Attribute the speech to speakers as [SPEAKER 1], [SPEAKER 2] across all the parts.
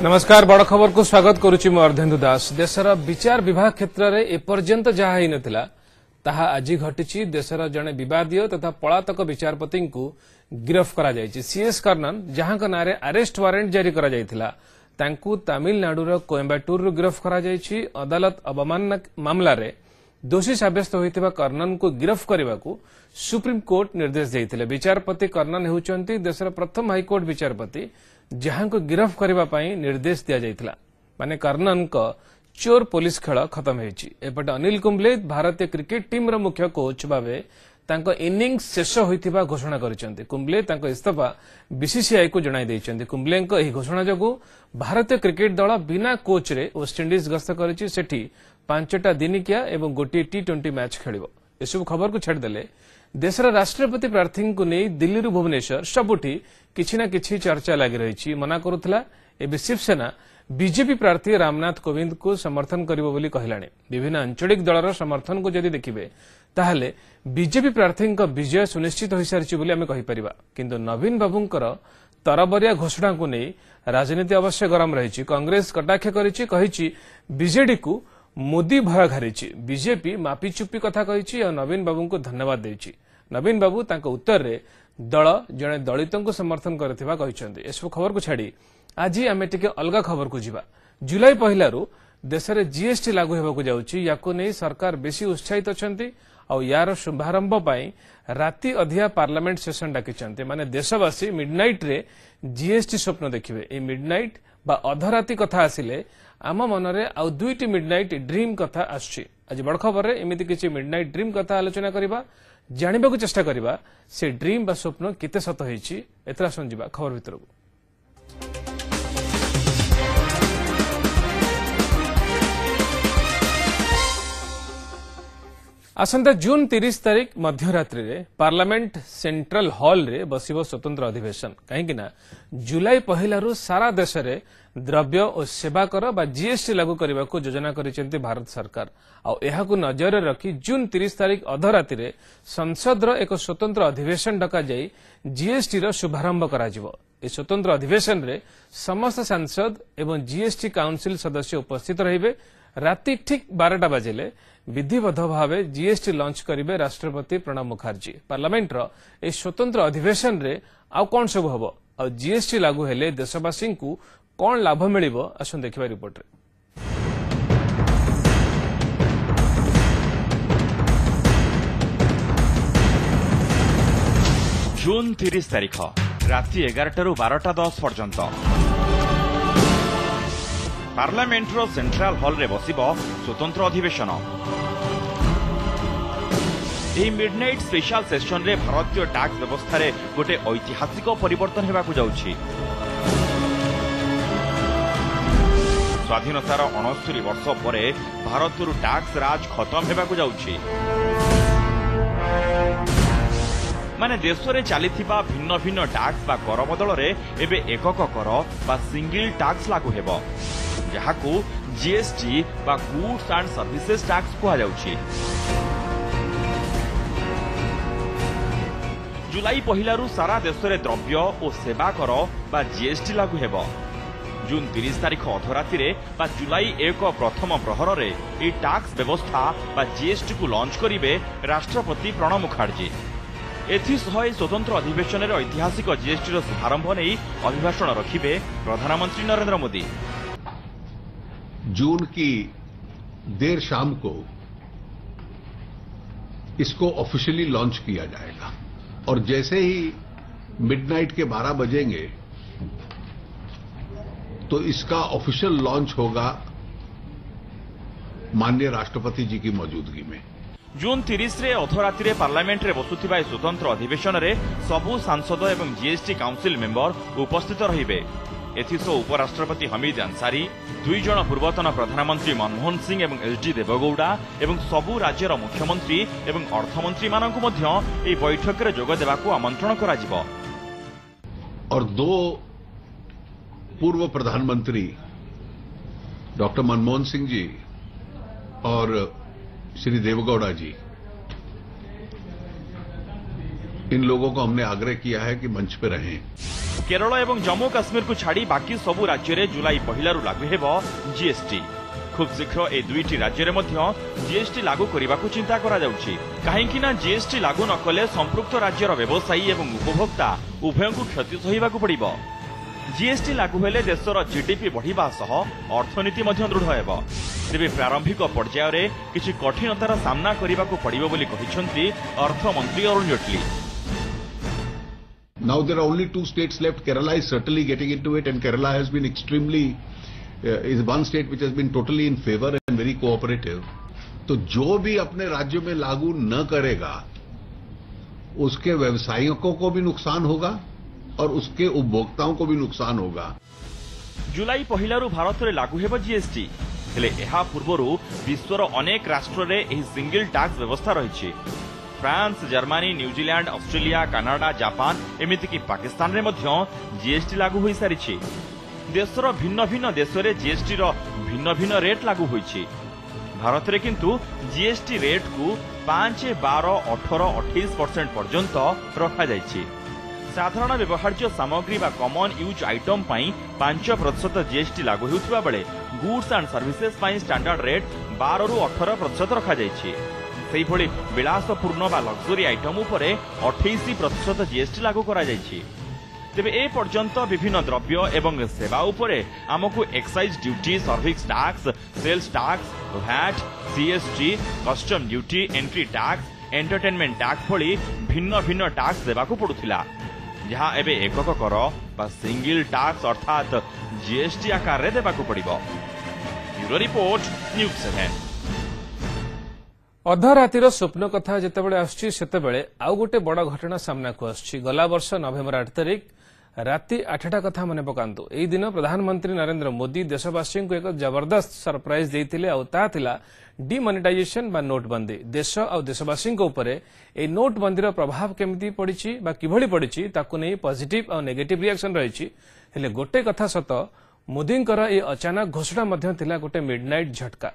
[SPEAKER 1] नमस्कार बड़ खबर को स्वागत करुच्ची मु अर्धेन्दु दास। देशर विचार विभाग क्षेत्र में एपर्यंत जहा ही नथिला ताहा आज घटी। देशर जड़े विवादीय तथा पलातक विचारपति को गिरफ करा जायछि। सीएस कर्णन जहां का नारे अरेस्ट वारंट जारी करा जायथिला तांकू तमिलनाडुर कोयम्बाटूर गिरफ करा जायछि। अदालत अवमानना मामला रे दोषी साब्यस्त होइतिबा कर्णन को गिरफ करने को सुप्रीम कोर्ट निर्देश देइथिले। विचारपति कर्णन हेउचंती देशर प्रथम हाईकोर्ट विचारपति जहां को गिरफ करने निर्देश दिया जाइथिला। माने कर्णन का चोर पुलिस खेल खत्म होइछि। एपटे अनिल कुंबले भारतीय क्रिकेट टीम रो मुख्य कोच भावे तांको इनिंग्स शेष होइतिबा घोषणा करिसेंती। कुंबले तांको इस्तीफा बीसीसीआई को जणाई दैछंती। कुंबलेंको एही घोषणा जगु भारतीय क्रिकेट दल बिना कोच रे वेस्टइंडीज गस्त करिछि। सेठी 5टा दिनिकिया एवं गोटे टी20 मैच खेलिबो। एसबु खबर को छाड़देले देशर राष्ट्रपति प्रार्थी को नहीं दिल्ली भुवनेश्वर सबुठी किछि ना किछि चर्चा लगी रही। मना करुला एबे शिवसेना बीजेपी प्रार्थी रामनाथ कोविंद को समर्थन करिबो बोली कहलाणी। विभिन्न आंचलिक दलर समर्थन को जदि देखिबे ताहले बीजेपी प्रार्थी विजय सुनिश्चित हो सारी बोली आमे कहि परिबा। किंतु नवीन बाबूंकर तरबरिया घोषणा को नहीं राजनीति अवश्य गरम रही। कांग्रेस कटाक्ष करिछि, कहिछि बीजेडी को मोदी भय घारिछि। बीजेपी मापिचुपी कथा कहिछि और नवीन बाबू को धन्यवाद देछि। नवीन बाबू तांको उत्तर रे दल जने दलितों को समर्थन करथिबा कहिसंती। एसब खबर को छाड़ी आज आमे टिके अलगा खबर को जिबा। जुलाई पहिलारु देश में जीएसटी लागू हेबाकू जाउछि। याकू नै सरकार बेसी उत्साहित अछंती और यार शुभारंभ पई राति अधिया पार्लियामेंट सेशन डाकिचंती। माने देशवासी मिडनाइट रे जीएसटी स्वप्न देखिबे। ए मिडनाइट बा अधराति कथा आसिले आम मनरे आउ दुईटी मिडनाइट ड्रीम कथा आछि। आज बड़ खबर रे एमिति किछि मिडनाइट ड्रीम कथा आलोचना करिबा, जानिबा को चेष्टा करिबा से ड्रीम बा स्वप्न केते सत होईछि। एतरा संजीवा खबर भितरକୁ। आसंता जून 30 तारीख मध्यरात्रि रे पार्लियामेंट सेंट्रल हॉल रे बसिबो स्वतंत्र अधिवेशन। कहीं जुलाई पहिलारु सारा देश रे द्रव्य और सेवा कर बा जीएसटी लागू करने को योजना करिसेंती भारत सरकार। आउ एहाकु नजर रखी जून 30 तारीख अधराति रे संसद रो एक स्वतंत्र अधिवेशन डका जाई जीएसटी रो शुभारंभ कराजिवो। ए स्वतंत्र अधिवेशन रे समस्त सांसद एवं जीएसटी काउंसिल सदस्य उपस्थित रहिबे। राति ठीक 12टा बाजिले विधिबद्ध भावे जीएसटी लॉन्च करिवे राष्ट्रपति प्रणब मुखर्जी। पार्लियामेंट रो ए स्वतंत्र अधिवेशन रे आउ कोन सब हबो और जीएसटी लागू हेले देशवासी को कौन लाभ मिलिबो आसन देखिबा रिपोर्ट रे।
[SPEAKER 2] जून 30 तारीख राति 11टारू 12:10 पर्यंत पार्लियामेंट रो सेंट्रल हॉल रे बसिबो स्वतंत्र अधिवेशन। एही मिडनाइट स्पेशल सेशन रे भारतीय टैक्स व्यवस्था रे गोटे ऐतिहासिक परिवर्तन हेबाकू जाउछि। स्वाधीनतार 69 वर्ष पर भारत टैक्स राज खत्म हेबाकू जाउछि। माने देश रे चलीथिबा भिन्न भिन्न टैक्स बा कर बदल रे एबे एकक कर बा सिंगल टैक्स लागू हेबो, जहाकू जीएसटी बा गुड्स एंड सर्विसेज टैक्स कहा जाउछि। जुलाई पहिलारु सारा देश रे द्रव्य और सेवा कर बा जीएसटी लागू हेबो। जून 30 तारीख अधराति रे बा जुलाई 1 प्रथम प्रहर रे ए टैक्स व्यवस्था बा जीएसटी को लॉन्च करिवे राष्ट्रपति प्रणब मुखर्जी। एथिसह स्वतंत्र अधिवेशन रे ऐतिहासिक जीएसटी रो शुभारंभ नै अभिभाषण रखिबे प्रधानमंत्री नरेंद्र मोदी।
[SPEAKER 3] जून की देर शाम को इसको ऑफिशियली लॉन्च किया जाएगा और जैसे ही मिडनाइट के 12 बजेंगे तो इसका ऑफिशियल लॉन्च होगा माननीय राष्ट्रपति जी की मौजूदगी में।
[SPEAKER 2] जून 30 रे अधराति रे पार्लियामेंट रे बसुथिबा स्वतंत्र अधिवेशन रे सबु सांसद एवं जीएसटी काउंसिल मेंबर उपस्थित रहिबे। एथिसह उपराष्ट्रपति हमीद अंसारी, 2 जण पूर्वतन प्रधानमंत्री मनमोहन सिंह एवं एचडी देवगौड़ा एवं सबु राज्यर मुख्यमंत्री एवं अर्थमंत्री मानकु मध्य एही बैठक रे जोग देबाकू आमंत्रण कराजिबो।
[SPEAKER 3] और 2 पूर्व प्रधानमंत्री डॉक्टर मनमोहन सिंह जी और श्री देवगौड़ा जी, इन लोगों को हमने आग्रह किया है कि मंच पे रहें।
[SPEAKER 2] केरल एवं जम्मू काश्मीर को छाड़ी बाकी सबु राज्य में जुलाई पहलू लागू हेब जीएसटी। खूब शीघ्र ए दुईटी राज्य में जीएसटी लागू करने को चिंता करा जाउछि। काहेकि ना जीएसटी लागू न कले संपृक्त राज्यर व्यवसायी एवं उपभोक्ता उभय को क्षति सहिबा को पड़िबो। जीएसटी लागू हेले देशर जीडीपी बढ़िबा सह अर्थनीति मध्य दृढ़ हेब। तेबे प्रारंभिक पर्यायर रे किछि कठिनतार सामना करिबा को पड़िबो बोली कहिसंती अर्थमंत्री Arun Jaitley.
[SPEAKER 3] Now there are only 2 states left. Kerala is certainly getting into it, and Kerala has been extremely is one state which has been totally in favor and very cooperative. तो जो भी अपने राज्य में लागू न करेगा उसके व्यवसायियों को भी नुकसान होगा और उसके उपभोक्ताओं को भी नुकसान होगा।
[SPEAKER 2] जुलाई पहलू भारत में लागू हेब जीएसटी। हेले एहा पूर्वरु विश्वर अनेक राष्ट्र रे एही सिंगल टैक्स व्यवस्था रही। France, Germany, New Zealand, Australia, Canada, Japan एमिति की पाकिस्तान रे मध्य जीएसटी लागू होई सारिछि। देशर भिन्न भिन्न देश रे जीएसटी रो भिन्न भिन्न रेट लागू होईछि। भारत रे किंतु जीएसटी रेट को 5, 12, 18, 28% पर्यंत रखा जाइछि। साधारण व्यवहार्य सामग्री बा कॉमन यूज आइटम पाई 5% जीएसटी लागू होउथिबा बेले goods and services pi standard rate 12 रु 18% रखा जाइछि। सेही भली विलासपूर्ण बा लग्जरी आइटम उपरे 28% जीएसटी लागू करा जाइछि। तेबे ए पर्यंत विभिन्न द्रव्य एवं सेवा उपरे आमको excise duty, service tax, sales tax, VAT, CST, custom duty, entry tax, entertainment tax भली भिन्न भिन्न टैक्स देबाकू पड़ुथिला, जहाँ एबे एकक कर बा सिंगल टैक्स अर्थात जीएसटी आकार रे देबाकू पड़िबो। Bureau report, news 7।
[SPEAKER 1] अधरातिर स्वप्न कथा जितेबाला आसुछि सेतेबेले आउ गोटे बड़ घटना सामना को आसुछि। गला वर्ष नवेम्बर 8 तारिख राति 8टा कथा मन पकांतु। एही दिन प्रधानमंत्री नरेंद्र मोदी देशवासी को एक जबरदस्त सरप्राइज देइथिले आउ ता थिला डिमोनेटाइजेशन बा नोटबंदी। देश आ देशवासी उपरे ए नोटबंदीर प्रभाव केमिति पड़िछि बा किभଳି पड़िछि ताकु नै पॉजिटिव आ नेगेटिव रिएक्शन रहिछि। हेले गोटे कथा सत, मोदींकर ए अचानक घोषणा मध्य थिला गोटे मिडनाइट झटका।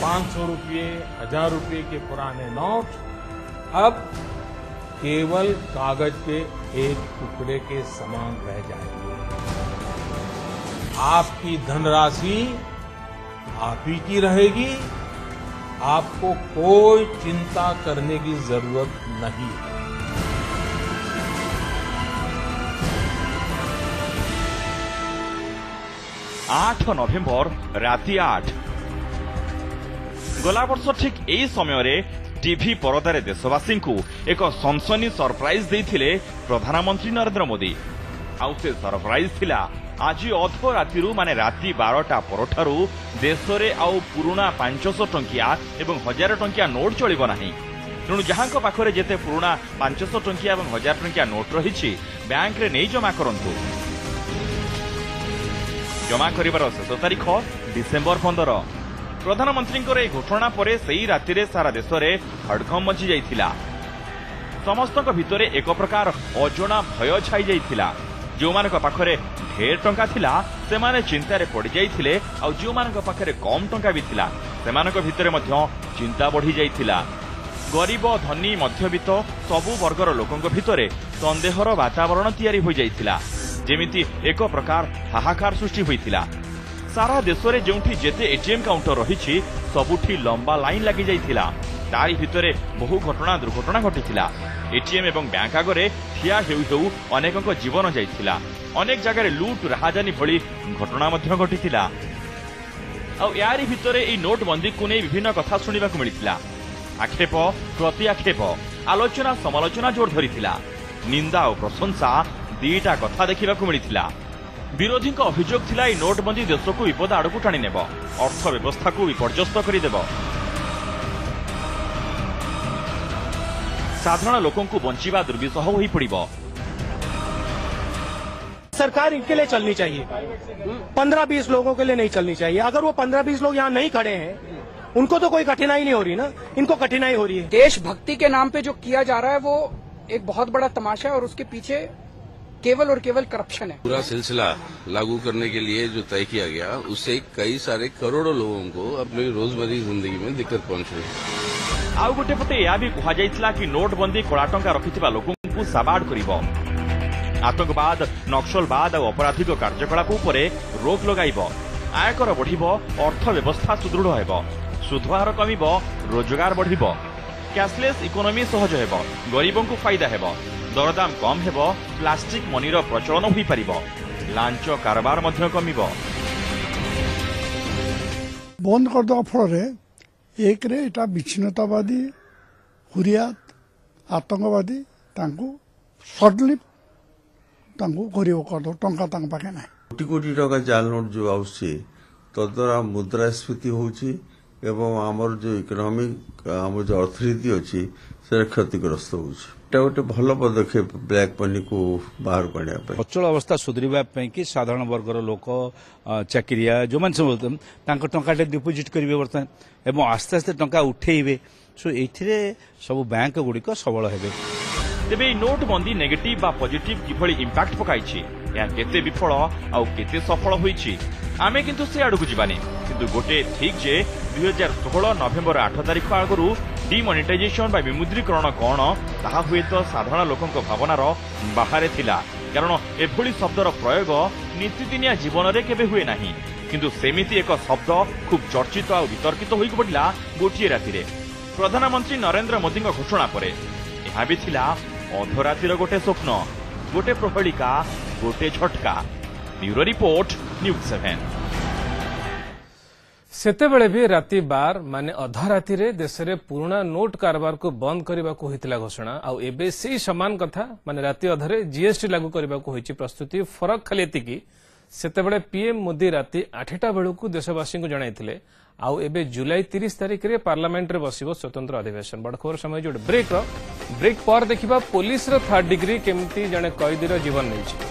[SPEAKER 4] 500 रुपये, 1000 रुपये के पुराने नोट अब केवल कागज के एक टुकड़े के समान रह जाएंगे। आपकी धनराशि आप ही की रहेगी, आपको कोई चिंता करने की जरूरत नहीं है।
[SPEAKER 2] 8 नवेम्बर राति 8 गला वर्ष ठीक यही समय रे टीवी परदारे देशवासी को एक सनसनी सरप्राइज देइथिले प्रधानमंत्री नरेंद्र मोदी। आउ से सरप्राइज थिला आज अधराति माने राति 12टा परठारु देश रे आउ पुराना 500 टंकिया एवं 1000 टंकिया नोट चलिबो नाही। तेणु जहां पाखरे जेते पुराना 500 टंकिया एवं 1000 टंकिया नोट रही बैंक रे नहीं जमा करंतु। जमा करिवार शेष तारीख डिसेम्बर 15। प्रधानमंत्री घोषणा पर सही राति रे सारा देश में हड़कंप मची जाइथिला। समस्त भितर एक प्रकार अजणा भय छाई जाइथिला। जो मानक पाखरे ढेर टंका थिला सेमाने चिंतारे पड़ जाइथिले, आउ जो मानक पाखरे कम टंका भी थिला सेमानक भितर मध्य चिंता बढ़ी जाइथिला। गरीब, धनी, मध्यवित्त सबु वर्गर लोकंक भितर संदेहर वातावरण तैयारी हो जाइथिला। जेमिति एक प्रकार हाहाकार सृष्टि होइथिला। सारा देश में जोठी जेते एटीएम काउंटर रही सबुठी लंबा लाइन लगी जाइथिला। तारी भितरे बहु घटना दुर्घटना घटिथिला। एटीएम एवं बैंक आगरे ठिया हेउ हेउ अनेकक जीवन जाइथिला। अनेक जगह लूट राहाजानी भली घटना मध्य घटिथिला। आ यारी भितरे एई नोटबंदी को नै विभिन्न कथा सुनिबाकू मिलिथिला। आक्षेप, प्रति आक्षेप, आलोचना समालोचना जोर धरिथिला। निंदा और प्रशंसा दीटा कथा देखिबाकू मिलिथिला। विरोधी अभियोग थिला ए नोटबंदी देश को विपद आड़ को टाणी नेब, अर्थव्यवस्था को विपर्यस्त करदेव, साधारण लोकों को बंचिबा दुर्विसह हो पड़िबो।
[SPEAKER 5] सरकार इनके लिए चलनी चाहिए, 15-20 लोगों के लिए नहीं चलनी चाहिए। अगर वो 15-20 लोग यहाँ नहीं खड़े हैं उनको तो कोई कठिनाई नहीं हो रही ना, इनको कठिनाई हो रही है।
[SPEAKER 6] देशभक्ति के नाम पे जो किया जा रहा है वो एक बहुत बड़ा तमाशा है और उसके पीछे केवल और केवल करप्शन है।
[SPEAKER 7] पूरा सिलसिला लागू करने के लिए जो तय किया गया उससे कई सारे करोड़ों लोगों को अपनी रोजमर्रा जिंदगी में दिक्कत पहुंच रही है।
[SPEAKER 2] आउ गोटे पटे यह भी कहुला कि नोटबंदी कला टंका रखिथिबा लोकंकु साबाड़ करिबो। आतंकवाद नक्सलवाद और अपराधिक कार्यकलाप उपरे रोक लगाइब आयकर बढ़िब अर्थव्यवस्था सुदृढ़ हेब सुधहार कमिब रोजगार बढ़िब कैशलेस इकोनॉमी सहज हेब गरीबों को फायदा हेब दरदाम कम हेब प्लास्टिक मनीर प्रचलन होई परिब लांच कारबार मध्य कमिब
[SPEAKER 8] बंद करदेवा फल एक विच्छिन्नतावादी हुरियात आतंकवादी सडनली गरीब करदे टंका पाखे ना
[SPEAKER 9] कोटी कोटी टका जाल नोट जो आउछि तद्वारा मुद्रास्फीति होउछि एवं आमर जो इकोनॉमिक आम जो अर्थनीति अच्छी से क्षतिग्रस्त होउछि एटा गोटे भल पदक्षेप ब्लैक मनी को बाहर करने
[SPEAKER 10] अचल अवस्था सुधरवा कि साधारण वर्गर लोक चाकरिया जो मैंने सब टंका डिपोजिट करेंगे बर्तमान एवं आस्ते आस्ते टंका उठेबे सो ये सब बैंक गुड़िक सबल हेबे
[SPEAKER 2] तेबे नोटबंदी नेगेटिव बा पॉजिटिव किभଳି इंपैक्ट पकाइछि या केते विफल आ केते सफल होईछि आमे किंतु से आडकु जिबानी किंतु गोटे ठीक जे 2016 नवेम्बर 8 तारिख आगरु डिमोनेटाइजेशन बा विमुद्रीकरण कोन ताहा हुए तो साधारण लोकंक भावनार बाहरे थिला कारण एभଳି शब्दर प्रयोग नीतिदिनिया जीवन रे केबे हुए नाही किंतु सेमिति एक शब्द खूब चर्चित आ वितर्कित होई पड़िला गोटिए राति रे प्रधानमंत्री नरेंद्र मोदी घोषणा परे यह भी थिला अधरातिर गोटे स्वप्न गोटे प्रहलिका गोटे झटका ब्यूरो रिपोर्ट न्यूज 7
[SPEAKER 1] सेतेबेले भी राति 12 माने अधराति रे देश रे पुराना नोट कारबार को बंद करने को होइतिला घोषणा आ एबे से समान कथा माने राति अधरे जीएसटी लागू करने को होइछि प्रस्तुति फरक खाली एतिकी सेतेबेले पीएम मोदी राति 8टा बेलू को देशवासी को जणाइथिले आउ एबे जुलाई 30 तारिख रे पार्लियामेंट रे बसिबो स्वतंत्र अधिवेशन बड़ खबर समय जो ब्रेक पर देखिबा पुलिस रो 3rd डिग्री केमती जने कैदीर जीवन नैछि